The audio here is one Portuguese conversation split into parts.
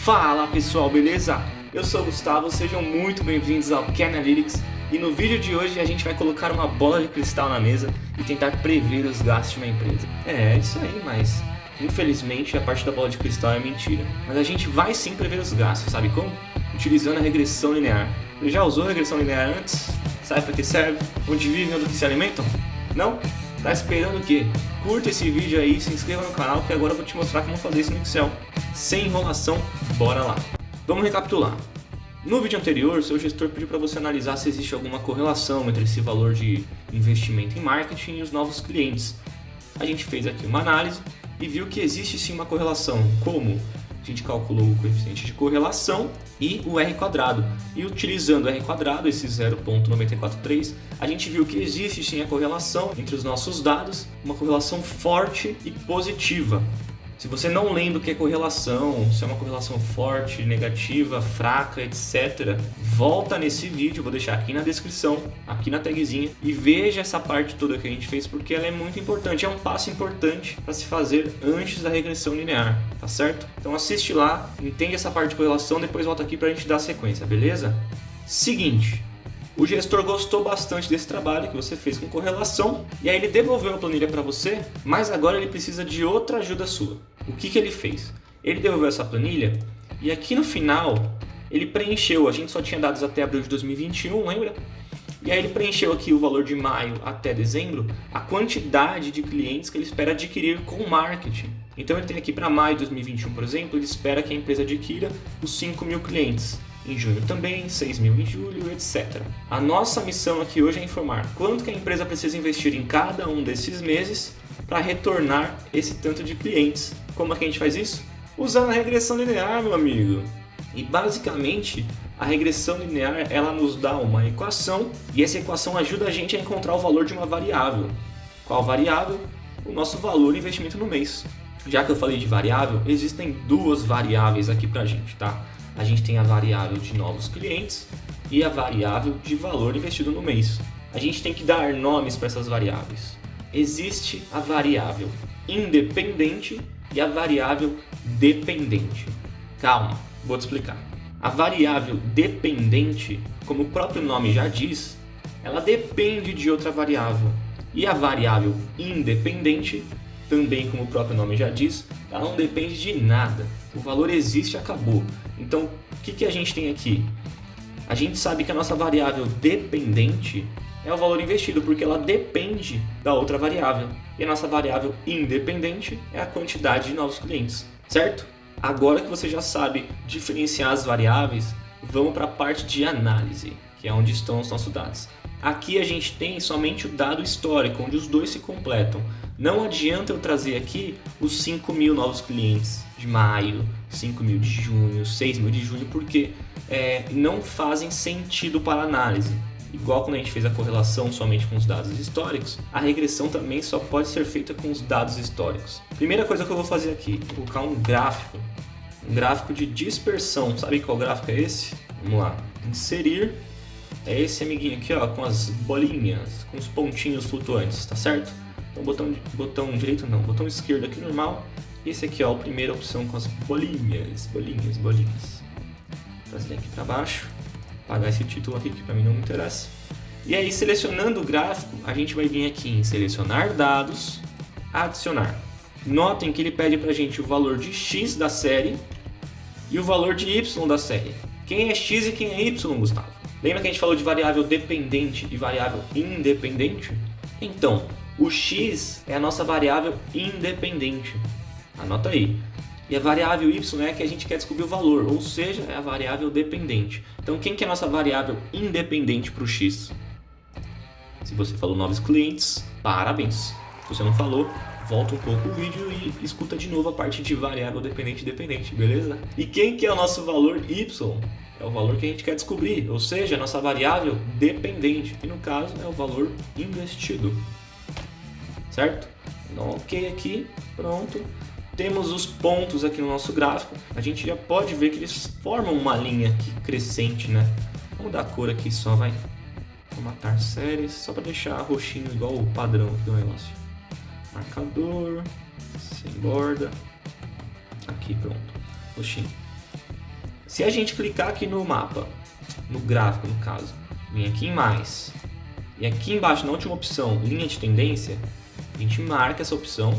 Fala pessoal, beleza? Eu sou o Gustavo, sejam muito bem-vindos ao Kern Analytics e no vídeo de hoje a gente vai colocar uma bola de cristal na mesa e tentar prever os gastos de uma empresa. É isso aí, mas infelizmente a parte da bola de cristal é mentira. Mas a gente vai sim prever os gastos, sabe como? Utilizando a regressão linear. Você já usou a regressão linear antes? Sabe para que serve? Onde vivem ou do que se alimentam? Não? Tá esperando o quê? Curta esse vídeo aí, se inscreva no canal que agora eu vou te mostrar como fazer isso no Excel. Sem enrolação, bora lá! Vamos recapitular. No vídeo anterior, seu gestor pediu para você analisar se existe alguma correlação entre esse valor de investimento em marketing e os novos clientes. A gente fez aqui uma análise e viu que existe sim uma correlação, como a gente calculou o coeficiente de correlação e o R². E utilizando o R², esse 0,943, a gente viu que existe sim a correlação entre os nossos dados, uma correlação forte e positiva. Se você não lembra o que é correlação, se é uma correlação forte, negativa, fraca, etc., volta nesse vídeo, vou deixar aqui na descrição, aqui na tagzinha, e veja essa parte toda que a gente fez, porque ela é muito importante, é um passo importante para se fazer antes da regressão linear, tá certo? Então assiste lá, entende essa parte de correlação, depois volta aqui para a gente dar sequência, beleza? Seguinte. O gestor gostou bastante desse trabalho que você fez com correlação e aí ele devolveu a planilha para você, mas agora ele precisa de outra ajuda sua. O que ele fez? Ele devolveu essa planilha e aqui no final ele preencheu, a gente só tinha dados até abril de 2021, lembra? E aí ele preencheu aqui o valor de maio até dezembro, a quantidade de clientes que ele espera adquirir com marketing. Então ele tem aqui para maio de 2021, por exemplo, ele espera que a empresa adquira os 5.000 clientes. Em junho também, 6.000 em julho, etc. A nossa missão aqui hoje é informar quanto que a empresa precisa investir em cada um desses meses para retornar esse tanto de clientes. Como é que a gente faz isso? Usando a regressão linear, meu amigo. E basicamente, a regressão linear ela nos dá uma equação e essa equação ajuda a gente a encontrar o valor de uma variável. Qual variável? O nosso valor de investimento no mês. Já que eu falei de variável, existem duas variáveis aqui pra gente, tá? A gente tem a variável de novos clientes e a variável de valor investido no mês. A gente tem que dar nomes para essas variáveis. Existe a variável independente e a variável dependente. Calma, vou te explicar. A variável dependente, como o próprio nome já diz, ela depende de outra variável. E a variável independente, também como o próprio nome já diz, ela não depende de nada. O valor existe e acabou. Então, o que a gente tem aqui? A gente sabe que a nossa variável dependente é o valor investido, porque ela depende da outra variável. E a nossa variável independente é a quantidade de novos clientes, certo? Agora que você já sabe diferenciar as variáveis, vamos para a parte de análise, que é onde estão os nossos dados. Aqui a gente tem somente o dado histórico, onde os dois se completam. Não adianta eu trazer aqui os 5.000 novos clientes de maio, 5.000 de junho, 6.000 de julho, porque não fazem sentido para a análise. Igual quando a gente fez a correlação somente com os dados históricos, a regressão também só pode ser feita com os dados históricos. Primeira coisa que eu vou fazer aqui, vou colocar um gráfico de dispersão. Sabe qual gráfico é esse? Vamos lá, inserir. É esse amiguinho aqui, ó, com as bolinhas, com os pontinhos flutuantes, tá certo? Então botão direito não, botão esquerdo aqui normal. Esse aqui, ó, a primeira opção com as bolinhas. Trazer aqui para baixo, apagar esse título aqui que para mim não me interessa. E aí, selecionando o gráfico, a gente vai vir aqui em selecionar dados, adicionar. Notem que ele pede pra gente o valor de X da série e o valor de Y da série. Quem é X e quem é Y, Gustavo? Lembra que a gente falou de variável dependente e variável independente? Então, o X é a nossa variável independente. Anota aí. E a variável Y é a que a gente quer descobrir o valor, ou seja, é a variável dependente. Então, quem que é a nossa variável independente para o X? Se você falou novos clientes, parabéns. Se você não falou, volta um pouco o vídeo e escuta de novo a parte de variável dependente e dependente, beleza? E quem que é o nosso valor Y? É o valor que a gente quer descobrir, ou seja, a nossa variável dependente, que no caso é o valor investido, certo? Então, ok aqui, pronto. Temos os pontos aqui no nosso gráfico, a gente já pode ver que eles formam uma linha aqui crescente, né? Vamos dar a cor aqui só, vai. Vou matar séries, só para deixar roxinho igual o padrão aqui do negócio. Marcador, sem borda, aqui pronto, roxinho. Se a gente clicar aqui no mapa, no gráfico no caso, vem aqui em mais, e aqui embaixo na última opção, linha de tendência, a gente marca essa opção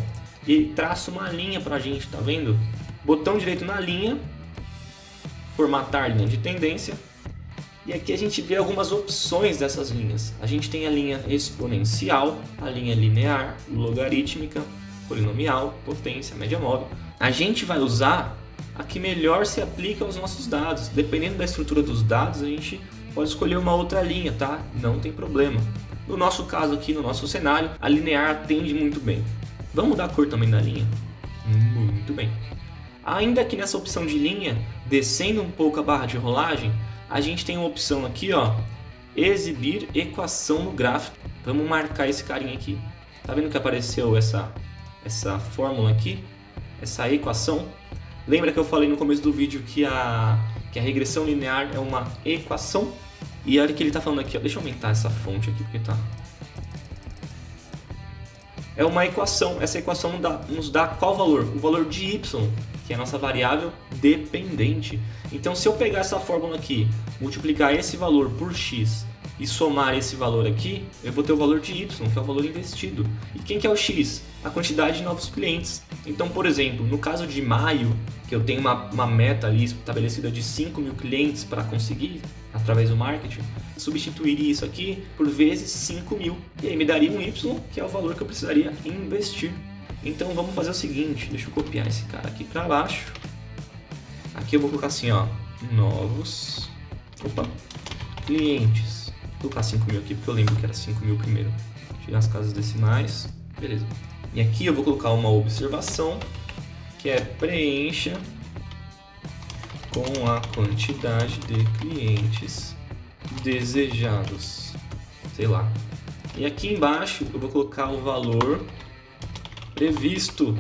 e ele traça uma linha pra gente, tá vendo? Botão direito na linha, formatar linha de tendência, e aqui a gente vê algumas opções dessas linhas. A gente tem a linha exponencial, a linha linear, logarítmica, polinomial, potência, média móvel. A gente vai usar a que melhor se aplica aos nossos dados. Dependendo da estrutura dos dados, a gente pode escolher uma outra linha, tá? Não tem problema. No nosso caso aqui, no nosso cenário, a linear atende muito bem. Vamos mudar a cor também da linha? Muito bem. Ainda aqui nessa opção de linha, descendo um pouco a barra de rolagem, a gente tem uma opção aqui, ó, exibir equação no gráfico. Vamos marcar esse carinha aqui. Tá vendo que apareceu essa fórmula aqui? Essa equação? Lembra que eu falei no começo do vídeo que a regressão linear é uma equação? E olha o que ele está falando aqui, ó. Deixa eu aumentar essa fonte aqui porque tá... É uma equação, essa equação nos dá qual valor? O valor de y, que é a nossa variável dependente. Então se eu pegar essa fórmula aqui, multiplicar esse valor por x e somar esse valor aqui, eu vou ter o valor de y, que é o valor investido. E quem que é o x? A quantidade de novos clientes. Então, por exemplo, no caso de maio, que eu tenho uma meta ali estabelecida de 5.000 clientes para conseguir, através do marketing, substituiria isso aqui por vezes 5.000. E aí me daria um y, que é o valor que eu precisaria investir. Então vamos fazer o seguinte, deixa eu copiar esse cara aqui para baixo. Aqui eu vou colocar assim, ó, novos clientes. Vou colocar 5.000 aqui porque eu lembro que era 5.000 primeiro. Tirar as casas decimais, beleza. E aqui eu vou colocar uma observação, que é preencha com a quantidade de clientes desejados, sei lá. E aqui embaixo eu vou colocar o valor previsto.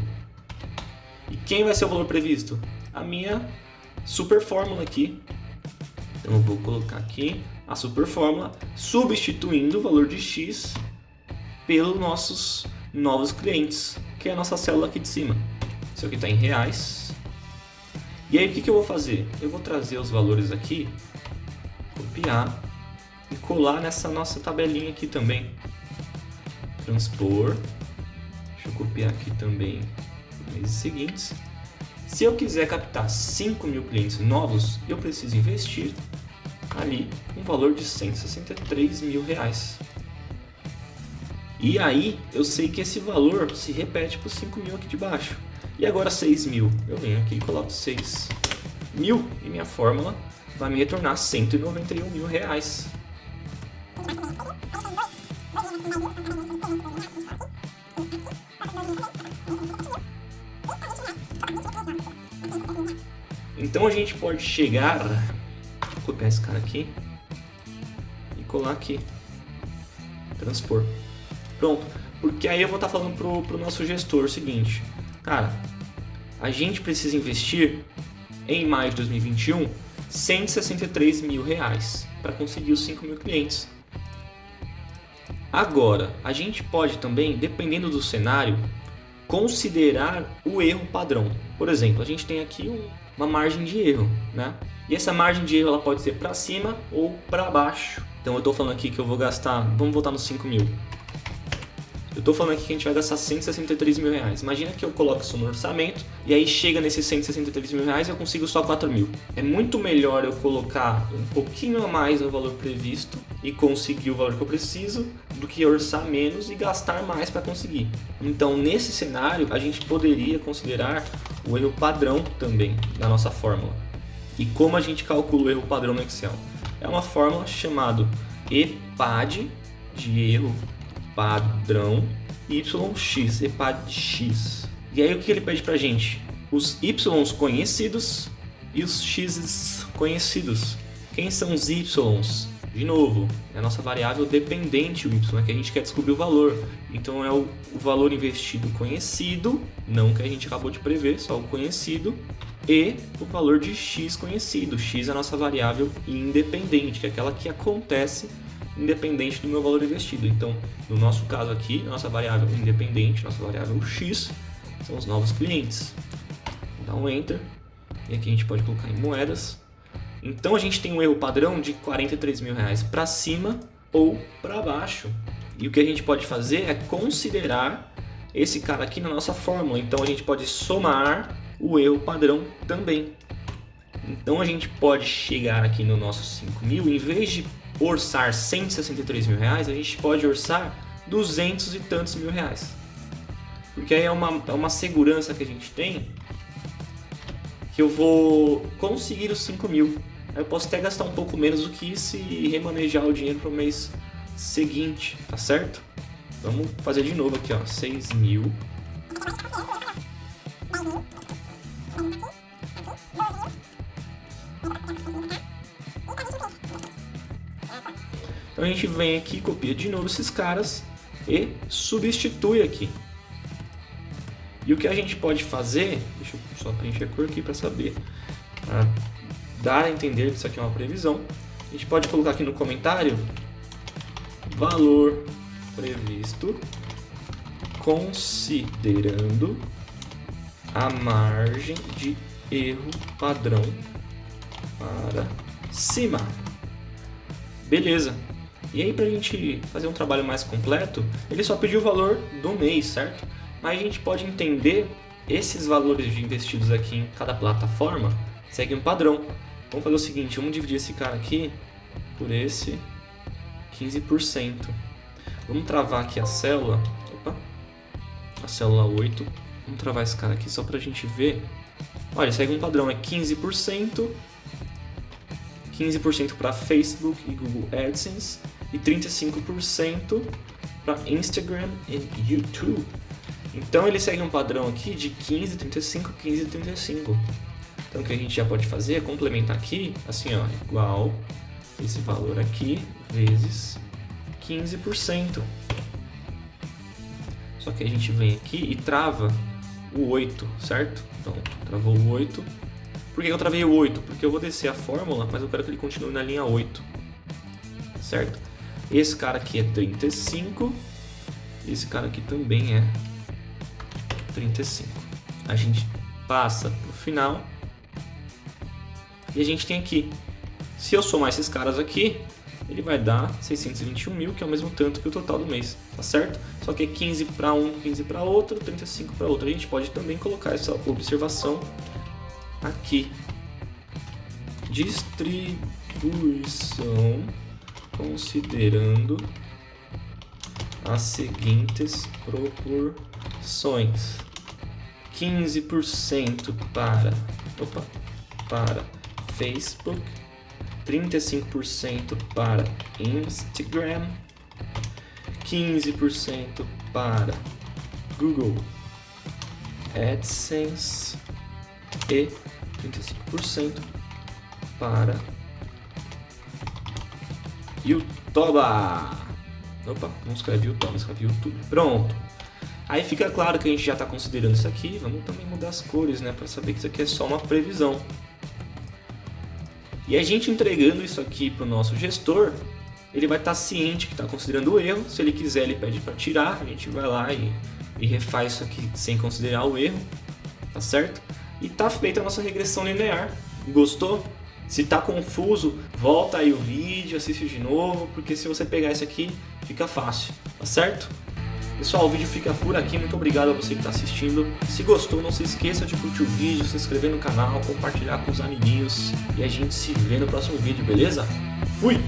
E quem vai ser o valor previsto? A minha super fórmula aqui. Então eu vou colocar aqui a super fórmula, substituindo o valor de x pelos nossos novos clientes, que é a nossa célula aqui de cima. Isso aqui está em reais. E aí o que eu vou fazer? Eu vou trazer os valores aqui, copiar e colar nessa nossa tabelinha aqui também. Transpor. Deixa eu copiar aqui também os meses seguintes. Se eu quiser captar 5.000 clientes novos, eu preciso investir ali um valor de R$163.000. E aí eu sei que esse valor se repete para os 5.000 aqui de baixo. E agora 6.000, eu venho aqui e coloco 6.000 e minha fórmula vai me retornar R$191.000. Então a gente pode chegar, vou copiar esse cara aqui e colar aqui, transpor. Pronto, porque aí eu vou estar falando pro nosso gestor o seguinte, cara, a gente precisa investir em maio de 2021 R$163.000 para conseguir os 5.000 clientes. Agora, a gente pode também, dependendo do cenário, considerar o erro padrão. Por exemplo, a gente tem aqui uma margem de erro, né? E essa margem de erro ela pode ser para cima ou para baixo. Então eu estou falando aqui que eu vou gastar, vamos voltar nos 5.000. Eu estou falando aqui que a gente vai gastar R$163.000. Imagina que eu coloco isso no orçamento e aí chega nesses R$163.000 e eu consigo só 4.000. É muito melhor eu colocar um pouquinho a mais no valor previsto e conseguir o valor que eu preciso do que orçar menos e gastar mais para conseguir. Então, nesse cenário, a gente poderia considerar o erro padrão também da nossa fórmula. E como a gente calcula o erro padrão no Excel? É uma fórmula chamada EPAD de erro padrão YX, EPAD de X. E aí o que ele pede pra gente? Os Ys conhecidos e os X's conhecidos. Quem são os Ys? De novo, é a nossa variável dependente, o Y, que a gente quer descobrir o valor. Então é o valor investido conhecido, não que a gente acabou de prever, só o conhecido, e o valor de X conhecido. X é a nossa variável independente, que é aquela que acontece independente do meu valor investido. Então, no nosso caso aqui, nossa variável independente, nossa variável X, são os novos clientes. Vou dar um Enter, e aqui a gente pode colocar em moedas. Então a gente tem um erro padrão de R$ 43.000 para cima ou para baixo. E o que a gente pode fazer é considerar esse cara aqui na nossa fórmula. Então a gente pode somar o erro padrão também. Então a gente pode chegar aqui no nosso 5.000, em vez de orçar R$ 163.000, a gente pode orçar 200 e tantos mil reais. Porque aí é uma segurança que a gente tem que eu vou conseguir os 5.000. Aí eu posso até gastar um pouco menos do que isso e remanejar o dinheiro para o mês seguinte, tá certo? Vamos fazer de novo aqui, ó, 6.000. Então a gente vem aqui, copia de novo esses caras e substitui aqui. E o que a gente pode fazer, deixa eu só preencher a cor aqui para saber, para dar a entender que isso aqui é uma previsão. A gente pode colocar aqui no comentário valor previsto considerando a margem de erro padrão para cima. Beleza. E aí, para a gente fazer um trabalho mais completo, ele só pediu o valor do mês, certo? Mas a gente pode entender esses valores de investidos aqui em cada plataforma, segue um padrão. Vamos fazer o seguinte, vamos dividir esse cara aqui por esse 15%. Vamos travar aqui a célula, a célula 8. Vamos travar esse cara aqui só para a gente ver. Olha, segue um padrão, é 15%. 15% para Facebook e Google AdSense e 35% para Instagram e YouTube. Então ele segue um padrão aqui de 15, 35, 15, 35. Então o que a gente já pode fazer é complementar aqui, assim ó, igual esse valor aqui vezes 15%. Só que a gente vem aqui e trava o 8, certo? Então travou o 8. Por que eu travei o 8? Porque eu vou descer a fórmula, mas eu quero que ele continue na linha 8. Certo? Esse cara aqui é 35. Esse cara aqui também é 35. A gente passa para o final. E a gente tem aqui. Se eu somar esses caras aqui, ele vai dar 621 mil, que é o mesmo tanto que o total do mês. Tá certo? Só que é 15 para um, 15 para outro, 35 para outro. A gente pode também colocar essa observação aqui, distribuição considerando as seguintes proporções: 15% para Facebook, 35% para Instagram, 15% para Google AdSense e 35% para YouTube. Não escreve YouTube, escreve YouTube. Pronto. Aí fica claro que a gente já está considerando isso aqui. Vamos também mudar as cores, né, para saber que isso aqui é só uma previsão. E a gente entregando isso aqui para o nosso gestor, ele vai estar ciente que está considerando o erro. Se ele quiser, ele pede para tirar. A gente vai lá e refaz isso aqui sem considerar o erro, tá certo? E tá feita a nossa regressão linear. Gostou? Se tá confuso, volta aí o vídeo, assiste de novo, porque se você pegar isso aqui, fica fácil, tá certo? Pessoal, o vídeo fica por aqui, muito obrigado a você que está assistindo. Se gostou, não se esqueça de curtir o vídeo, se inscrever no canal, compartilhar com os amiguinhos e a gente se vê no próximo vídeo, beleza? Fui!